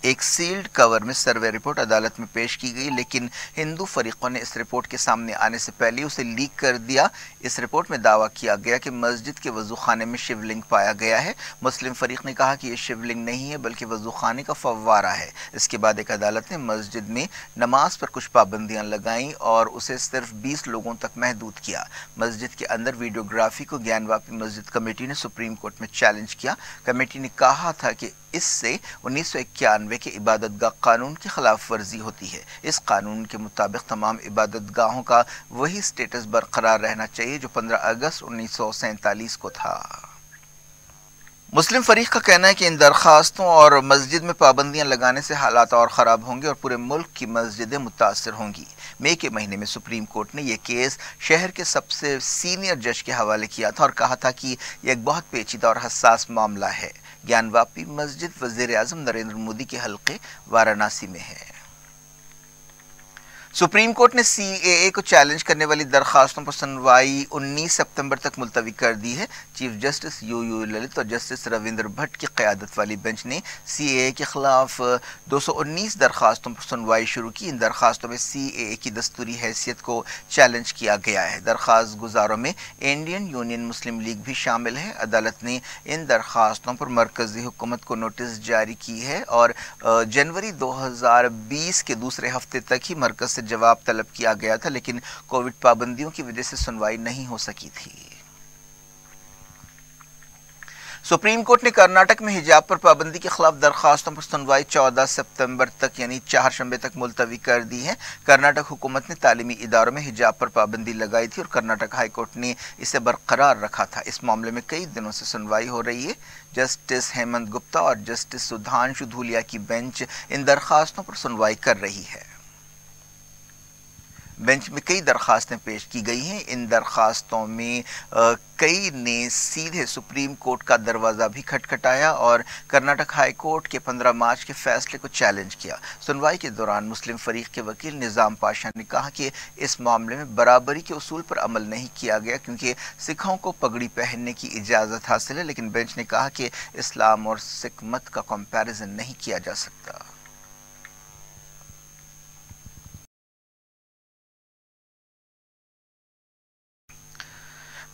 ایک سیلڈ کور میں survey report عدالت میں پیش کی گئی، لیکن ہندو فریقوں نے اس رپورٹ کے سامنے آنے سے پہلے اسے لیک کر دیا۔ اس رپورٹ میں دعویٰ کیا گیا کہ مسجد کے وضو خانے میں شیو لنگ پایا گیا ہے۔ مسلم فریق نے کہا کہ یہ شیو لنگ نہیں ہے بلکہ وضو خانے کا فوارہ ہے۔ اس کے بعد ایک عدالت نے مسجد میں نماز پر کچھ پابندیاں لگائیں اور اسے صرف 20 لوگوں تک محدود کیا۔ مسجد کے اندر ویڈیوگرافی کو گیان واپی مسجد کمیٹی نے سپریم کورٹ میں چیلنج کیا۔ کمیٹی نے کہا تھا کہ اس سے 1991 کے عبادت گاہ قانون کی خلاف ورزی ہوتی ہے۔ اس قانون کے مطابق تمام عبادت گاہوں کا وہی سٹیٹس برقرار رہنا چاہیے جو 15 اگست 1947 کو تھا۔ مسلم فریق کا کہنا ہے کہ ان درخواستوں اور مسجد میں پابندیاں لگانے سے حالات اور خراب ہوں گے اور پورے ملک کی مسجدیں متاثر ہوں گی۔ مئی کے مہینے میں سپریم کورٹ نے یہ کیس شہر کے سب سے سینئر جج کے حوالے کیا تھا اور کہا تھا کہ یہ ایک بہت پیچیدہ اور حساس معاملہ ہے۔ گیان واپی مسجد وزیر اعظم نریندر مودی کے حلقے وارانسی میں ہے۔ سپریم کورٹ نے سی اے اے کو چیلنج کرنے والی درخواستوں پر سنوائی 19 ستمبر تک ملتوی کر دی ہے۔ چیف جسٹس یو یو للت اور جسٹس رویندر بھٹ کی قیادت والی بینچ نے سی اے اے کے خلاف 219 درخواستوں پر سنوائی شروع کی۔ ان درخواستوں میں سی اے اے کی دستوری حیثیت کو چیلنج کیا گیا ہے۔ درخواست گزاروں میں انڈین یونین مسلم لیگ بھی شامل ہے۔ عدالت نے ان درخواستوں پر مرکزی حکومت کو نوٹس جاری کی ہے اور جنوری 2020 کے دوسرے ہفتے تک ہی مرکز سے جواب طلب کیا گیا تھا، لیکن کووڈ پابندیوں کی وجہ سے سنوائی نہیں ہو سکی تھی۔ سپریم کورٹ نے کرناٹک میں حجاب پر پابندی کے خلاف درخواستوں پر سنوائی 14 ستمبر تک یعنی چہارشنبے تک ملتوی کر دی ہے۔ کرناٹک حکومت نے تعلیمی اداروں میں حجاب پر پابندی لگائی تھی اور کرناٹک ہائی کورٹ نے اسے برقرار رکھا تھا۔ اس معاملے میں کئی دنوں سے سنوائی ہو رہی ہے۔ جسٹس ہیمنت گپتا اور جسٹس سدھانشو دھولیا کی بینچ ان درخواستوں پر سنوائی کر رہی ہے۔ بینچ میں کئی درخواستیں پیش کی گئی ہیں۔ ان درخواستوں میں کئی نے سیدھے سپریم کورٹ کا دروازہ بھی کھٹکھٹایا اور کرناٹک ہائی کورٹ کے 15 مارچ کے فیصلے کو چیلنج کیا۔ سنوائی کے دوران مسلم فریق کے وکیل نظام پاشا نے کہا کہ اس معاملے میں برابری کے اصول پر عمل نہیں کیا گیا کیونکہ سکھوں کو پگڑی پہننے کی اجازت حاصل ہے، لیکن بینچ نے کہا کہ اسلام اور سکھ مت کا کمپیریزن نہیں کیا جا سکتا۔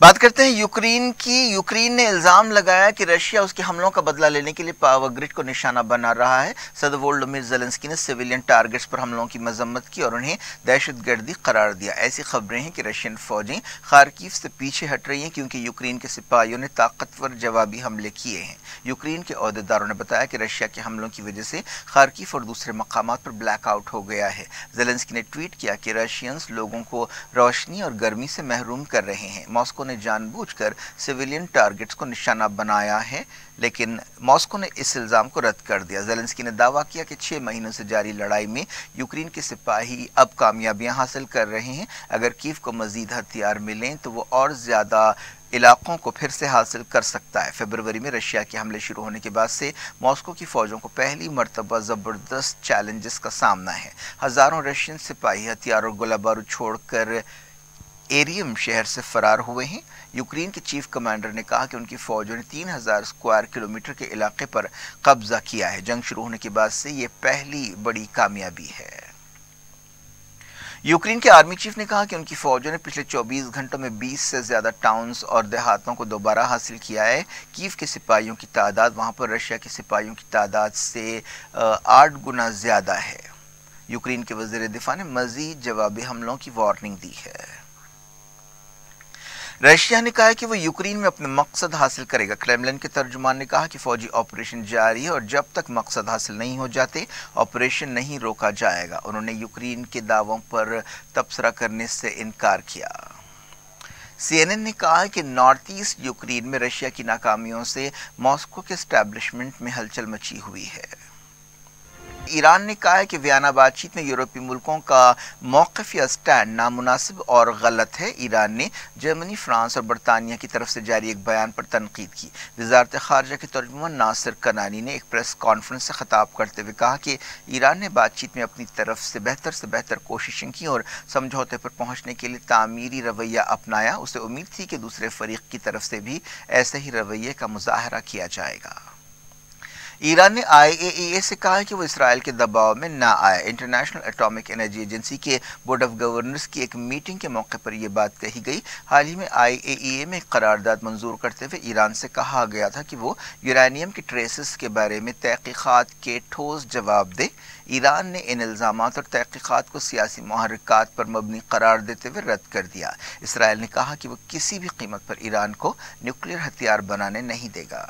بات کرتے ہیں یوکرین کی۔ یوکرین نے الزام لگایا کہ رشیا اس کے حملوں کا بدلہ لینے کے لیے پاور گرڈ کو نشانہ بنا رہا ہے۔ صدر وولودیمیر زیلنسکی نے سویلین ٹارگٹس پر حملوں کی مذمت کی اور انہیں دہشت گردی قرار دیا۔ ایسی خبریں ہیں کہ رشین فوجیں خارکیف سے پیچھے ہٹ رہی ہیں کیونکہ یوکرین کے سپاہیوں نے طاقتور جوابی حملے کیے ہیں۔ یوکرین کے عہدیداروں نے بتایا کہ رشیا کے حملوں کی وجہ سے خارکیف اور دوسرے مقامات پر بلیک آؤٹ ہو گیا ہے۔ زیلنسکی نے ٹویٹ کیا کہ رشینز لوگوں کو روشنی اور گرمی سے محروم کر رہے ہیں۔ ماسکو نے جان بوجھ کر سویلین ٹارگٹس کو نشانہ بنایا ہے، لیکن ماسکو نے اس الزام کو رد کر دیا۔ زیلنسکی نے دعویٰ کیا کہ 6 مہینوں سے جاری لڑائی میں یوکرین کے سپاہی اب کامیابیاں حاصل کر رہے ہیں۔ اگر کیف کو مزید ہتھیار ملیں تو وہ اور زیادہ علاقوں کو پھر سے حاصل کر سکتا ہے۔ فروری میں رشیا کے حملے شروع ہونے کے بعد سے ماسکو کی فوجوں کو پہلی مرتبہ زبردست چیلنجز کا سامنا ہے۔ ہزاروں رشین سپاہی ہتھیار اور گولہ بارود چھوڑ کر ایریم شہر سے فرار ہوئے ہیں۔ یوکرین کے چیف کمانڈر نے کہا کہ ان کی فوجوں نے 3000 اسکوائر کلومیٹر کے علاقے پر قبضہ کیا ہے۔ جنگ شروع ہونے کے بعد سے یہ پہلی بڑی کامیابی ہے۔ یوکرین کے آرمی چیف نے کہا کہ ان کی فوجوں نے پچھلے 24 گھنٹوں میں 20 سے زیادہ ٹاؤنز اور دیہاتوں کو دوبارہ حاصل کیا ہے۔ کیف کے سپاہیوں کی تعداد وہاں پر رشیا کے سپاہیوں کی تعداد سے 8 گنا زیادہ ہے۔ یوکرین کے وزیر دفاع نے مزید جوابی حملوں کی وارننگ دی ہے۔ رشیا نے کہا کہ وہ یوکرین میں اپنے مقصد حاصل کرے گا۔ کریملن کے ترجمان نے کہا کہ فوجی آپریشن جاری ہے اور جب تک مقصد حاصل نہیں ہو جاتے آپریشن نہیں روکا جائے گا۔ انہوں نے یوکرین کے دعووں پر تبصرہ کرنے سے انکار کیا۔ سی این این نے کہا کہ نارتھ ایسٹ یوکرین میں رشیا کی ناکامیوں سے ماسکو کے اسٹیبلشمنٹ میں ہلچل مچی ہوئی ہے۔ ایران نے کہا ہے کہ ویانا بات چیت میں یورپی ملکوں کا موقف یا سٹینڈ نامناسب اور غلط ہے۔ ایران نے جرمنی، فرانس اور برطانیہ کی طرف سے جاری ایک بیان پر تنقید کی۔ وزارت خارجہ کے ترجمان ناصر کنانی نے ایک پریس کانفرنس سے خطاب کرتے ہوئے کہا کہ ایران نے بات چیت میں اپنی طرف سے بہتر کوششیں کی اور سمجھوتے پر پہنچنے کے لیے تعمیری رویہ اپنایا۔ اسے امید تھی کہ دوسرے فریق کی طرف سے بھی ایسے ہی رویے کا مظاہرہ کیا جائے گا۔ ایران نے IAEA سے کہا ہے کہ وہ اسرائیل کے دباؤ میں نہ آئے۔ انٹرنیشنل ایٹامک انرجی ایجنسی کے بورڈ آف گورنرز کی ایک میٹنگ کے موقع پر یہ بات کہی گئی۔ حال ہی میں IAEA میں ایک قرارداد منظور کرتے ہوئے ایران سے کہا گیا تھا کہ وہ یورینیم کے ٹریسز کے بارے میں تحقیقات کے ٹھوس جواب دے۔ ایران نے ان الزامات اور تحقیقات کو سیاسی محرکات پر مبنی قرار دیتے ہوئے رد کر دیا۔ اسرائیل نے کہا کہ وہ کسی بھی قیمت پر ایران کو نیوکلیئر ہتھیار بنانے نہیں دے گا۔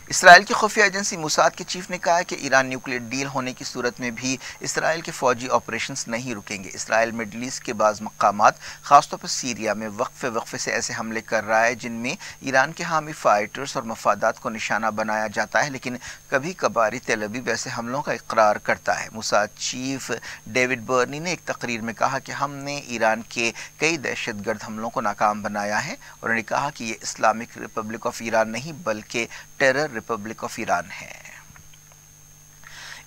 اسرائیل کی خفیہ ایجنسی موساد کے چیف نے کہا ہے کہ ایران نیوکلیئر ڈیل ہونے کی صورت میں بھی اسرائیل کے فوجی آپریشنز نہیں رکیں گے۔ اسرائیل مڈل ایسٹ کے بعض مقامات خاص طور پر سیریا میں وقفے سے ایسے حملے کر رہا ہے جن میں ایران کے حامی فائٹرز اور مفادات کو نشانہ بنایا جاتا ہے، لیکن کبھی کبھار تیل ابیب ایسے حملوں کا اقرار کرتا ہے۔ موساد چیف ڈیوڈ برنی نے ایک تقریر میں کہا کہ ہم نے ایران کے کئی دہشت گرد حملوں کو ناکام بنایا ہے۔ انہوں نے کہا کہ یہ اسلامک ریپبلک آف ایران نہیں بلکہ ٹیرر ریپبلک آف ایران ہے۔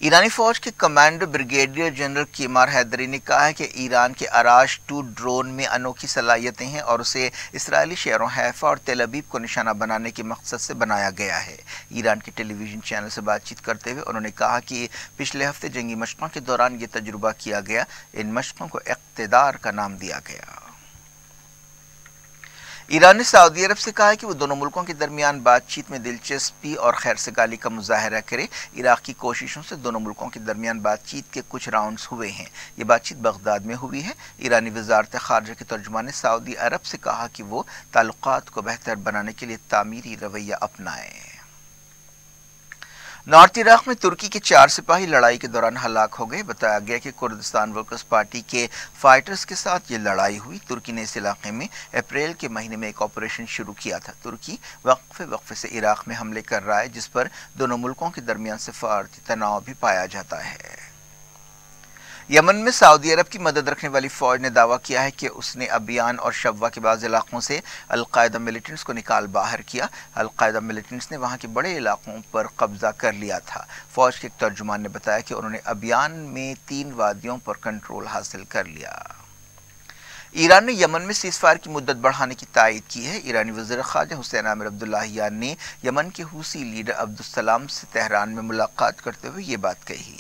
ایرانی فوج کے کمانڈر بریگیڈیئر جنرل کیمار حیدری نے کہا ہے کہ ایران کے آراش 2 ڈرون میں انوکھی صلاحیتیں ہیں اور اسے اسرائیلی شہروں حیفا اور تل ابیب کو نشانہ بنانے کے مقصد سے بنایا گیا ہے۔ ایران کے ٹیلی ویژن چینل سے بات چیت کرتے ہوئے انہوں نے کہا کہ پچھلے ہفتے جنگی مشقوں کے دوران یہ تجربہ کیا گیا۔ ان مشقوں کو اقتدار کا نام دیا گیا۔ ایران نے سعودی عرب سے کہا ہے کہ وہ دونوں ملکوں کے درمیان بات چیت میں دلچسپی اور خیر سگالی کا مظاہرہ کرے۔ عراق کی کوششوں سے دونوں ملکوں کے درمیان بات چیت کے کچھ راؤنڈز ہوئے ہیں۔ یہ بات چیت بغداد میں ہوئی ہے۔ ایرانی وزارت خارجہ کے ترجمان نے سعودی عرب سے کہا کہ وہ تعلقات کو بہتر بنانے کے لیے تعمیری رویہ اپنائے۔ نارتھ عراق میں ترکی کے 4 سپاہی لڑائی کے دوران ہلاک ہو گئے۔ بتایا گیا کہ کردستان ورکرز پارٹی کے فائٹرز کے ساتھ یہ لڑائی ہوئی۔ ترکی نے اس علاقے میں اپریل کے مہینے میں ایک آپریشن شروع کیا تھا۔ ترکی وقفے سے عراق میں حملے کر رہا ہے جس پر دونوں ملکوں کے درمیان سفارتی تناؤ بھی پایا جاتا ہے۔ یمن میں سعودی عرب کی مدد رکھنے والی فوج نے دعویٰ کیا ہے کہ اس نے ابیان اور شبوہ کے بعض علاقوں سے القاعدہ ملیٹنٹس کو نکال باہر کیا۔ القاعدہ ملیٹنٹس نے وہاں کے بڑے علاقوں پر قبضہ کر لیا تھا۔ فوج کے ایک ترجمان نے بتایا کہ انہوں نے ابیان میں 3 وادیوں پر کنٹرول حاصل کر لیا۔ ایران نے یمن میں سیز فائر کی مدت بڑھانے کی تائید کی ہے۔ ایرانی وزیر خارجہ حسین عامر عبداللہیان نے یمن کے حوثی لیڈر عبدالسلام سے تہران میں ملاقات کرتے ہوئے یہ بات کہی۔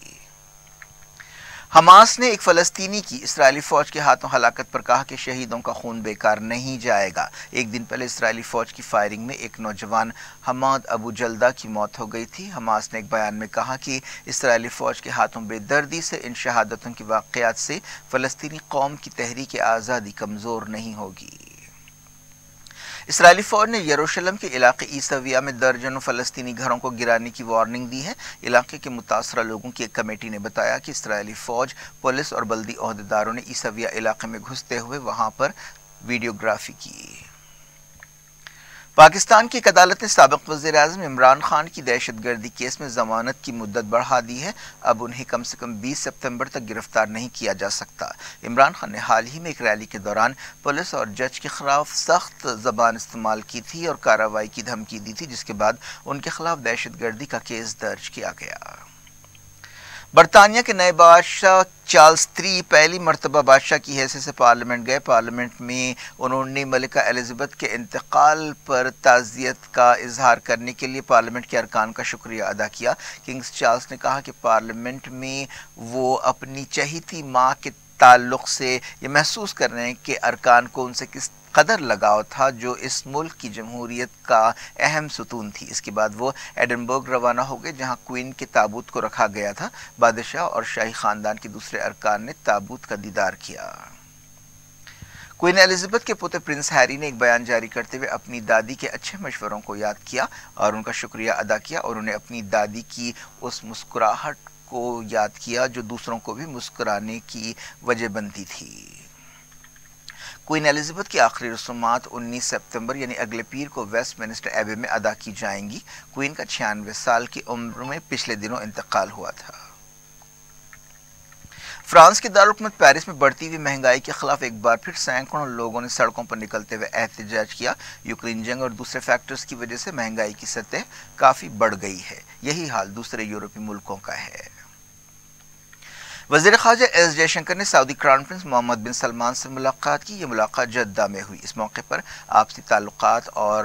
حماس نے ایک فلسطینی کی اسرائیلی فوج کے ہاتھوں ہلاکت پر کہا کہ شہیدوں کا خون بیکار نہیں جائے گا۔ ایک دن پہلے اسرائیلی فوج کی فائرنگ میں ایک نوجوان حماد ابو جلدہ کی موت ہو گئی تھی۔ حماس نے ایک بیان میں کہا کہ اسرائیلی فوج کے ہاتھوں بے دردی سے ان شہادتوں کے واقعات سے فلسطینی قوم کی تحریک آزادی کمزور نہیں ہوگی۔ اسرائیلی فوج نے یروشلم کے علاقے عیسویہ میں درجنوں فلسطینی گھروں کو گرانے کی وارننگ دی ہے۔ علاقے کے متاثرہ لوگوں کی ایک کمیٹی نے بتایا کہ اسرائیلی فوج، پولیس اور بلدی عہدیداروں نے عیسویہ علاقے میں گھستے ہوئے وہاں پر ویڈیوگرافی کی۔ پاکستان کی ایک عدالت نے سابق وزیر اعظم عمران خان کی دہشت گردی کیس میں ضمانت کی مدت بڑھا دی ہے۔ اب انہیں کم سے کم 20 ستمبر تک گرفتار نہیں کیا جا سکتا۔ عمران خان نے حال ہی میں ایک ریلی کے دوران پولیس اور جج کے خلاف سخت زبان استعمال کی تھی اور کارروائی کی دھمکی دی تھی، جس کے بعد ان کے خلاف دہشت گردی کا کیس درج کیا گیا۔ برطانیہ کے نئے بادشاہ چارلس III پہلی مرتبہ بادشاہ کی حیثیت سے پارلیمنٹ گئے۔ پارلیمنٹ میں انہوں نے ملکہ الزبتھ کے انتقال پر تعزیت کا اظہار کرنے کے لیے پارلیمنٹ کے ارکان کا شکریہ ادا کیا۔ کنگز چارلس نے کہا کہ پارلیمنٹ میں وہ اپنی چہیتی ماں کے تعلق سے یہ محسوس کر رہے ہیں کہ ارکان کو ان سے کس قدر لگاؤ تھا، جو اس ملک کی جمہوریت کا اہم ستون تھی۔ اس کے بعد وہ ایڈنبرگ روانہ ہو گئے جہاں کوئن کے تابوت کو رکھا گیا تھا۔ بادشاہ اور شاہی خاندان کے دوسرے ارکان نے تابوت کا دیدار کیا۔ کوئن الزبتھ کے پوتے پرنس ہیری نے ایک بیان جاری کرتے ہوئے اپنی دادی کے اچھے مشوروں کو یاد کیا اور ان کا شکریہ ادا کیا، اور انہیں اپنی دادی کی اس مسکراہٹ کو یاد کیا جو دوسروں کو بھی مسکرانے کی وجہ بنتی تھی۔ کوئن الزبتھ کی آخری رسومات 19 سپتمبر یعنی اگلے پیر کو ویسٹ منسٹر ایبے میں ادا کی جائیں گی۔ کوئن کا 96 سال کی عمر میں پچھلے دنوں انتقال ہوا تھا۔ فرانس کے دارالحکومت پیرس میں بڑھتی ہوئی مہنگائی کے خلاف ایک بار پھر سینکڑوں لوگوں نے سڑکوں پر نکلتے ہوئے احتجاج کیا۔ یوکرین جنگ اور دوسرے فیکٹرز کی وجہ سے مہنگائی کی سطح کافی بڑھ گئی ہے۔ یہی حال دوسرے یورپی ملکوں کا ہے۔ وزیر خارجہ ایس جے شنکر نے سعودی کراؤن پرنس محمد بن سلمان سے ملاقات کی۔ یہ ملاقات جدہ میں ہوئی۔ اس موقع پر آپسی تعلقات اور